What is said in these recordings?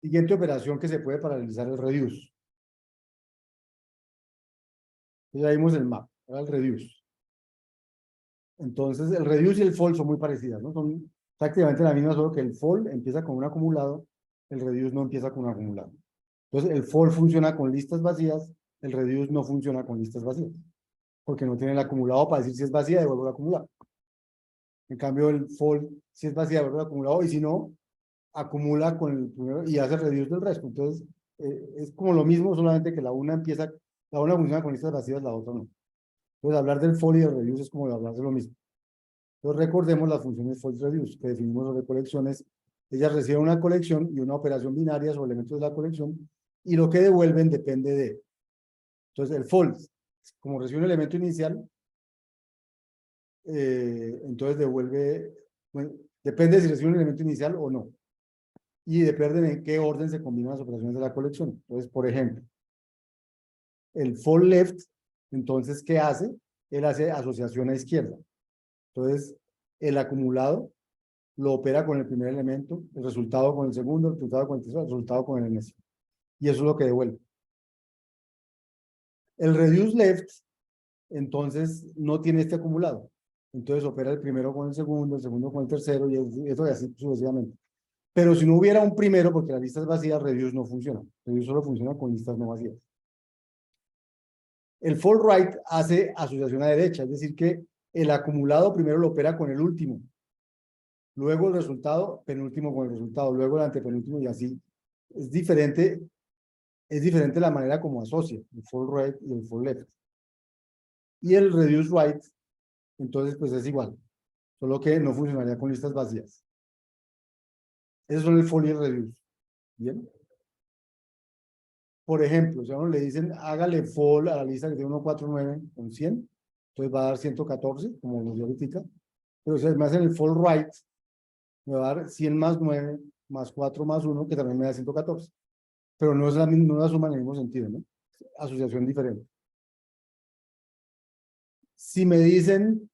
siguiente operación que se puede paralizar el reduce. Ya vimos el map, ahora el reduce. Entonces, el reduce y el fold son muy parecidas, ¿no? Son prácticamente la misma, solo que el fold empieza con un acumulado, el reduce no empieza con un acumulado. Entonces, el fold funciona con listas vacías, el reduce no funciona con listas vacías, porque no tiene el acumulado para decir si es vacía, devuelve el acumulado. En cambio, el fold, si es vacía, devuelve el acumulado, y si no, acumula con el primero y hace el reduce del resto. Entonces, es como lo mismo, solamente que la una funciona con listas vacías, la otra no. Entonces, hablar del fold y del reduce es como hablar de lo mismo. Entonces, recordemos las funciones fold reduce que definimos sobre colecciones. Ellas reciben una colección y una operación binaria sobre elementos de la colección, y lo que devuelven depende de. Entonces, el fold, como recibe un elemento inicial, entonces devuelve, bueno, depende de si recibe un elemento inicial o no. Y depende en qué orden se combinan las operaciones de la colección. Entonces, por ejemplo, el fold left, entonces, ¿qué hace? Él hace asociación a izquierda. Entonces, el acumulado lo opera con el primer elemento, el resultado con el segundo, el resultado con el tercero, el resultado con el enésimo. Y eso es lo que devuelve. El reduce left, entonces, no tiene este acumulado. Entonces, opera el primero con el segundo con el tercero, y eso y así sucesivamente. Pero si no hubiera un primero, porque las listas vacías, reduce no funciona. Reduce solo funciona con listas no vacías. El fold right hace asociación a derecha, es decir, que el acumulado primero lo opera con el último, luego el resultado, penúltimo con el resultado, luego el antepenúltimo, y así. Es diferente la manera como asocia el fold right y el fold left. Y el reduce right, entonces, pues es igual, solo que no funcionaría con listas vacías. Esos son el fold y el reduce. Bien. Por ejemplo, si a uno le dicen, hágale fold a la lista que tiene 149 con 100, entonces va a dar 114, como nos dio ahorita. Pero si me hacen el fold right, me va a dar 100 más 9, más 4 más 1, que también me da 114. Pero no es no la suma en el mismo sentido, ¿no? Asociación diferente. Si me dicen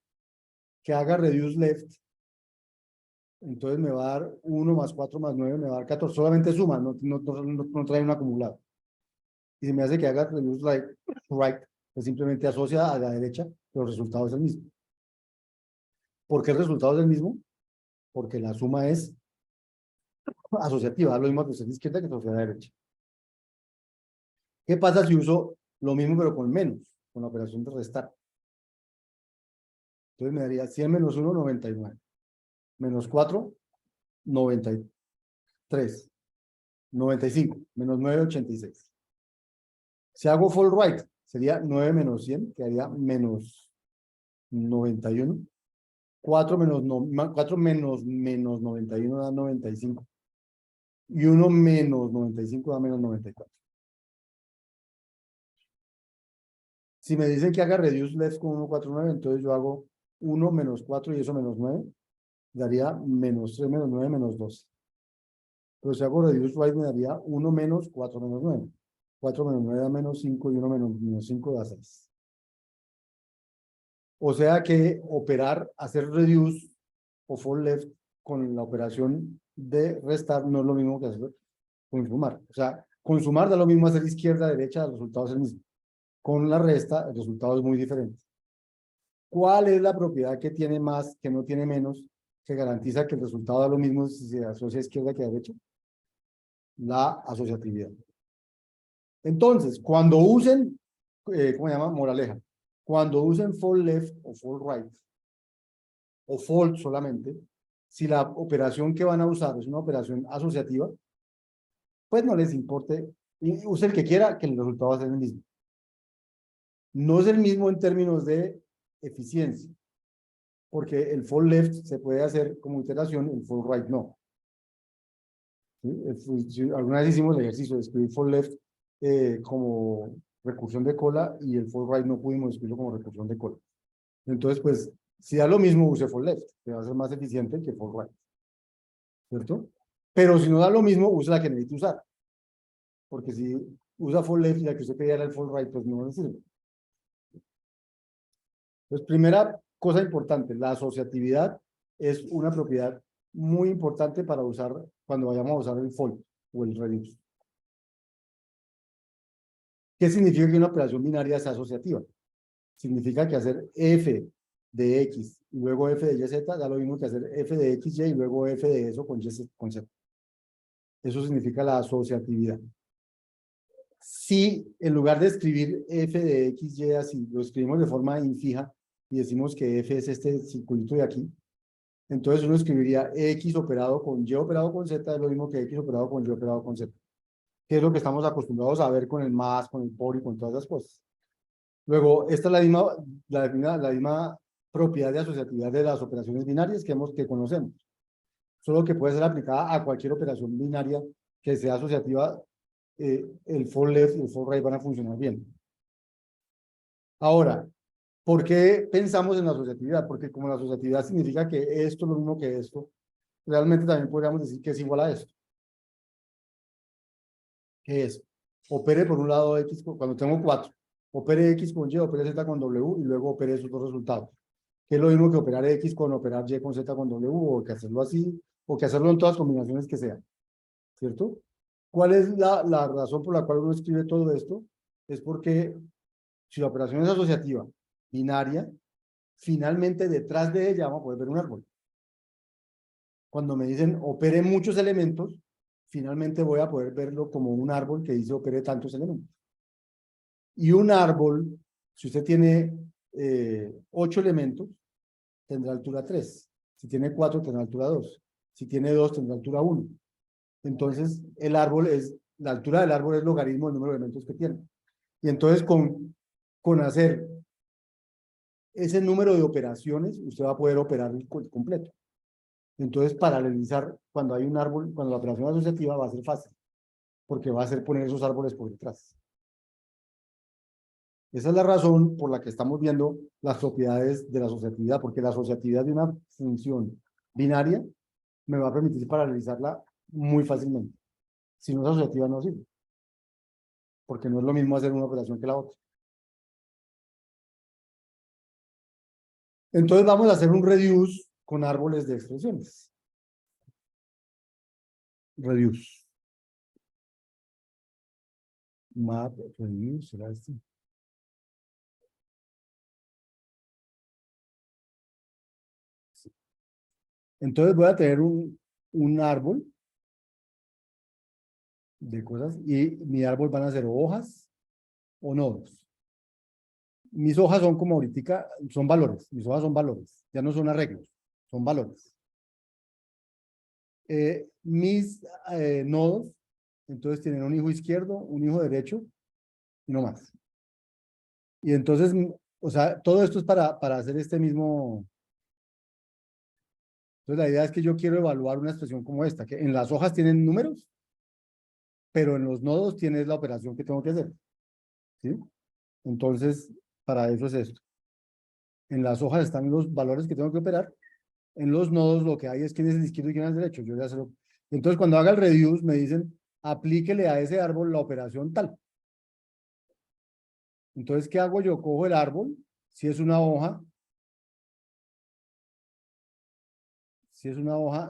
que haga reduce left, entonces me va a dar 1 más 4 más 9, me va a dar 14. Solamente suma, no trae un acumulado. Y si me hace que haga reduce right, pues simplemente asocia a la derecha, pero el resultado es el mismo. ¿Por qué el resultado es el mismo? Porque la suma es asociativa, lo mismo asociación izquierda que asociación derecha. ¿Qué pasa si uso lo mismo pero con menos, con la operación de restar? Entonces me daría 100 menos 1, 99. Menos 4, 93. 95. Menos 9, 86. Si hago fold right, sería 9 menos 100, que haría menos 91. 4 menos, 4 menos 91 da 95. Y 1 menos 95 da menos 94. Si me dicen que haga reduce left con 149, entonces yo hago 1 menos 4 y eso menos 9, daría menos 3 menos 9 menos 12. Pero si hago reduce right me daría 1 menos 4 menos 9. 4 menos 9 da menos 5 y 1 menos 5 da 6. O sea que hacer reduce o fold left con la operación de restar no es lo mismo que hacer con sumar. O sea, con sumar da lo mismo hacer izquierda, derecha, el resultado es el mismo. Con la resta, el resultado es muy diferente. ¿Cuál es la propiedad que tiene más, que no tiene menos, que garantiza que el resultado da lo mismo si se asocia a izquierda que a derecha? La asociatividad. Entonces, cuando usen, ¿cómo se llama? Moraleja. Cuando usen fold left o fold right, o fold solamente, si la operación que van a usar es una operación asociativa, pues no les importe, y use el que quiera, que el resultado va a ser el mismo. No es el mismo en términos de eficiencia, porque el fold left se puede hacer como iteración, el fold right no. ¿Sí? Alguna vez hicimos el ejercicio de escribir fold left como recursión de cola y el fold right no pudimos escribirlo como recursión de cola. Entonces, pues, si da lo mismo, use fold left, que va a ser más eficiente que fold right. ¿Cierto? Pero si no da lo mismo, use la que necesite usar. Porque si usa fold left y la que usted quería era el fold right, pues no le sirve. Pues, primera cosa importante, la asociatividad es una propiedad muy importante para usar cuando vayamos a usar el fold o el reduce. ¿Qué significa que una operación binaria sea asociativa? Significa que hacer f de x y luego f de y z da lo mismo que hacer f de x, y luego f de eso con y con z. Eso significa la asociatividad. Si en lugar de escribir f de x, y así, lo escribimos de forma infija y decimos que f es este circulito de aquí, entonces uno escribiría x operado con y operado con z es lo mismo que x operado con y operado con z, que es lo que estamos acostumbrados a ver con el más, con el por y con todas las cosas. Luego, esta es la misma propiedad de asociatividad de las operaciones binarias que conocemos, solo que puede ser aplicada a cualquier operación binaria que sea asociativa. El for left y el for right van a funcionar bien. Ahora, ¿por qué pensamos en la asociatividad? Porque como la asociatividad significa que esto es lo mismo que esto, realmente también podríamos decir que es igual a esto. ¿Qué es? Opere por un lado X, cuando tengo 4, opere X con Y, opere Z con W y luego opere esos dos resultados. Que es lo mismo que operar X con operar Y con Z con W, o que hacerlo así, o que hacerlo en todas las combinaciones que sean. ¿Cierto? ¿Cuál es la razón por la cual uno escribe todo esto? Es porque si la operación es asociativa, binaria, finalmente detrás de ella vamos a poder ver un árbol. Cuando me dicen opere muchos elementos, finalmente voy a poder verlo como un árbol que dice opere tantos elementos. Y un árbol, si usted tiene 8 elementos, tendrá altura 3. Si tiene 4, tendrá altura 2. Si tiene 2, tendrá altura 1. Entonces, la altura del árbol es logaritmo del número de elementos que tiene. Y entonces, con hacer ese número de operaciones, usted va a poder operar el completo. Entonces, paralelizar cuando hay un árbol, cuando la operación asociativa va a ser fácil, porque va a ser poner esos árboles por detrás. Esa es la razón por la que estamos viendo las propiedades de la asociatividad, porque la asociatividad de una función binaria me va a permitir paralelizarla muy fácilmente. Si no es asociativa, no sirve, porque no es lo mismo hacer una operación que la otra. Entonces vamos a hacer un reduce con árboles de expresiones. Reduce. Map, reduce, será este. Entonces voy a tener un árbol de cosas y mi árbol van a ser hojas o nodos. Mis hojas son como ahorita, son valores, mis hojas son valores, ya no son arreglos, son valores. Mis nodos, entonces tienen un hijo izquierdo, un hijo derecho y no más. Y entonces, o sea, todo esto es para hacer este mismo. Entonces, la idea es que yo quiero evaluar una expresión como esta, que en las hojas tienen números, pero en los nodos tienes la operación que tengo que hacer. ¿Sí? Entonces, para eso es esto. En las hojas están los valores que tengo que operar. En los nodos lo que hay es quién es el izquierdo y quién es el derecho. Yo ya se lo. Entonces, cuando haga el reduce, me dicen, aplíquele a ese árbol la operación tal. Entonces, ¿qué hago yo? Cojo el árbol, si es una hoja,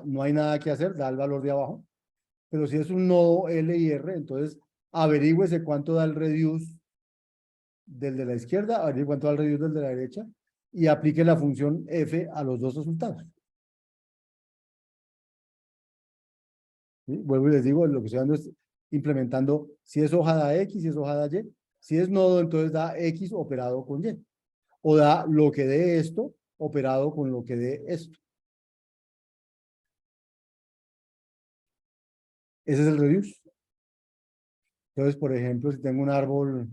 no hay nada que hacer, da el valor de abajo. Pero si es un nodo L y R, entonces averígüese cuánto da el reduce del de la izquierda, averígüese cuánto da el reduce del de la derecha, y aplique la función F a los dos resultados. ¿Sí? Vuelvo y les digo, lo que estoy dando es implementando, si es hoja da X, si es hoja da Y, si es nodo, entonces da X operado con Y, o da lo que dé esto operado con lo que dé esto. Ese es el reduce. Entonces, por ejemplo, si tengo un árbol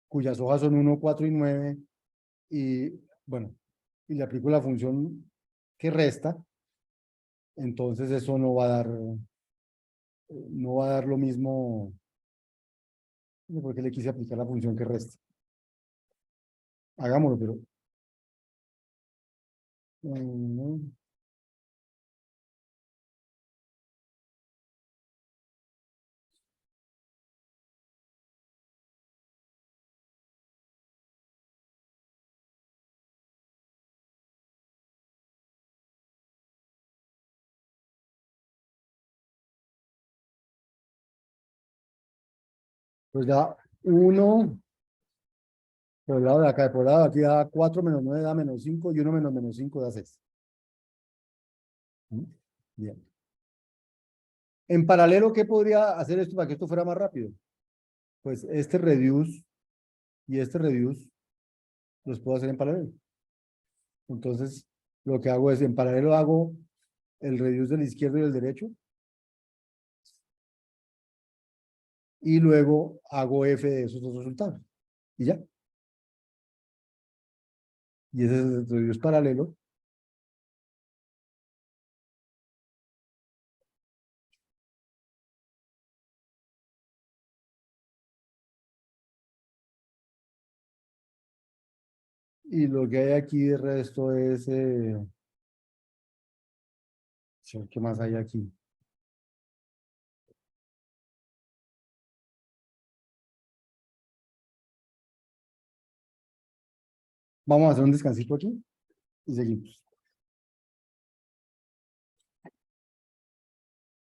cuyas hojas son 1, 4 y 9, y bueno, y le aplico la función que resta, entonces eso no va a dar lo mismo, porque le quise aplicar la función que resta. Hagámoslo, pero Pues da 1 por el lado de acá, por el lado de aquí da 4 menos 9 da menos 5 y 1 menos 5 da 6. Bien. En paralelo, ¿qué podría hacer esto para que esto fuera más rápido? Pues este reduce y este reduce los puedo hacer en paralelo. Entonces, lo que hago es, en paralelo hago el reduce del izquierdo y del derecho, y luego hago F de esos dos resultados. Y ya. Y ese es el reduce paralelo. Y lo que hay aquí de resto es, ¿qué más hay aquí? Vamos a hacer un descansito aquí y seguimos.